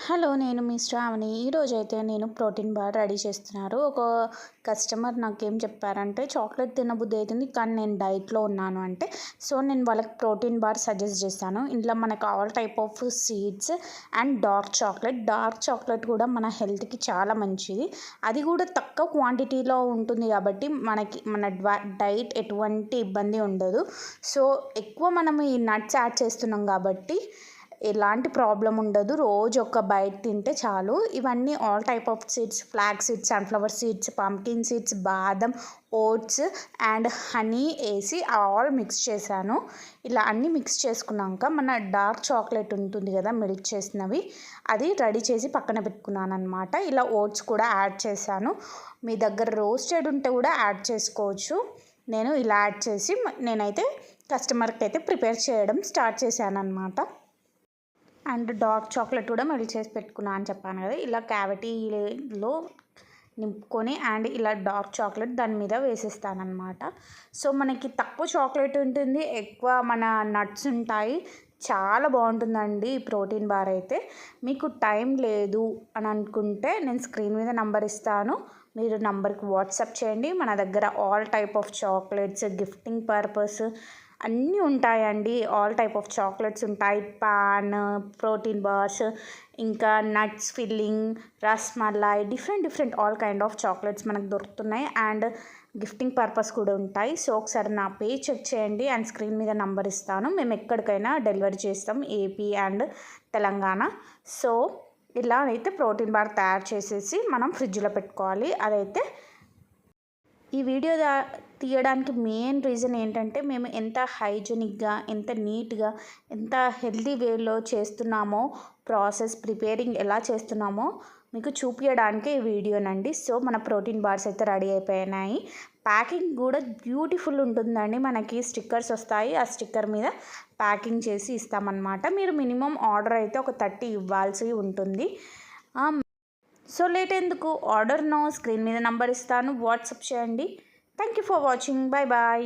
Hello, నేను మీ శ్రావణి. ఈరోజైతే నేను ప్రోటీన్ బార్ రెడీ చేస్తున్నారు. ఒక కస్టమర్ నాకేం చెప్పారంటే, చాక్లెట్ తినబుద్ధి అవుతుంది కానీ నేను డైట్‌లో ఉన్నాను అంటే, సో నేను వాళ్ళకి ప్రోటీన్ బార్ సజెస్ట్ చేశాను. ఇందులో మనకు all type of seeds and dark chocolate కూడా మన హెల్త్‌కి చాలా మంచిది. అది కూడా తక్కువ క్వాంటిటీలో ఉంటుంది కాబట్టి మన డైట్ ఎటువంటి ఇబ్బంది ఉండదు. సో ఎక్కువ మనం ఈ నట్స్ యాడ్ చేస్తున్నాం కాబట్టి ఎలాంటి ప్రాబ్లం ఉండదు. రోజు ఒక బైట్ తింటే చాలు. ఇవన్నీ all type of seeds, flax seeds, sunflower seeds, pumpkin seeds, బాదం, ఓట్స్ అండ్ హనీ వేసి ఆల్ మిక్స్ చేశాను. ఇలా అన్నీ మిక్స్ చేసుకున్నాక మన డార్క్ చాక్లెట్ ఉంటుంది కదా, మెల్ట్ చేసినవి, అది రెడీ చేసి పక్కన పెట్టుకున్నాను అనమాట. ఇలా ఓట్స్ కూడా యాడ్ చేశాను. మీ దగ్గర రోస్టెడ్ ఉంటే కూడా యాడ్ చేసుకోవచ్చు. నేను ఇలా యాడ్ చేసి నేనైతే కస్టమర్కి అయితే ప్రిపేర్ చేయడం స్టార్ట్ చేశాను అనమాట. అండ్ డార్క్ చాక్లెట్ కూడా మెల్ట్ చేసి పెట్టుకున్నా అని చెప్పాను కదా, ఇలా క్యావిటీలో నింపుకొని అండ్ ఇలా డార్క్ చాక్లెట్ దాని మీద వేసేస్తానమాట. సో మనకి తక్కువ చాక్లెట్ ఉంటుంది, ఎక్కువ మన నట్స్ ఉంటాయి. చాలా బాగుంటుందండి ఈ ప్రోటీన్ బార్ అయితే. మీకు టైం లేదు అని అనుకుంటే నేను స్క్రీన్ మీద నంబర్ ఇస్తాను, మీరు నంబర్కి వాట్సాప్ చేయండి. మన దగ్గర all type of chocolates, gifting purpose అన్నీ ఉంటాయండి. ఆల్ టైప్ ఆఫ్ చాక్లెట్స్ ఉంటాయి, పాన్, ప్రోటీన్ బార్స్, ఇంకా nuts filling, rasmalai, different all kind of chocolates మనకు దొరుకుతున్నాయి. అండ్ గిఫ్టింగ్ పర్పస్ కూడా ఉంటాయి. సో ఒకసారి నా పేజ్ చెక్ చేయండి అండ్ స్క్రీన్ మీద నంబర్ ఇస్తాను. మేము ఎక్కడికైనా డెలివరీ చేస్తాం, ఏపీ అండ్ తెలంగాణ. సో ఇలా అయితే ప్రోటీన్ బార్ తయారు చేసేసి మనం ఫ్రిడ్జ్లో పెట్టుకోవాలి. అదైతే ఈ వీడియో తీయడానికి మెయిన్ రీజన్ ఏంటంటే, మేము ఎంత హైజెనిక్గా, ఎంత నీట్గా, ఎంత హెల్తీ వేలో చేస్తున్నామో, ప్రాసెస్ ప్రిపేరింగ్ ఎలా చేస్తున్నామో మీకు చూపించడానికి ఈ వీడియోనండి. సో మన ప్రోటీన్ బార్స్ అయితే రెడీ అయిపోయినాయి. ప్యాకింగ్ కూడా బ్యూటిఫుల్ ఉంటుందండి. మనకి స్టిక్కర్స్ వస్తాయి, ఆ స్టిక్కర్ మీద ప్యాకింగ్ చేసి ఇస్తామన్నమాట. మీరు మినిమం ఆర్డర్ అయితే ఒక 30 ఇవ్వాల్సి ఉంటుంది. సో లేట్ ఎందుకు, ఆర్డర్ నో, స్క్రీన్ మీద నంబర్ ఇస్తాను, వాట్సాప్ చేయండి. Thank you for watching. Bye bye.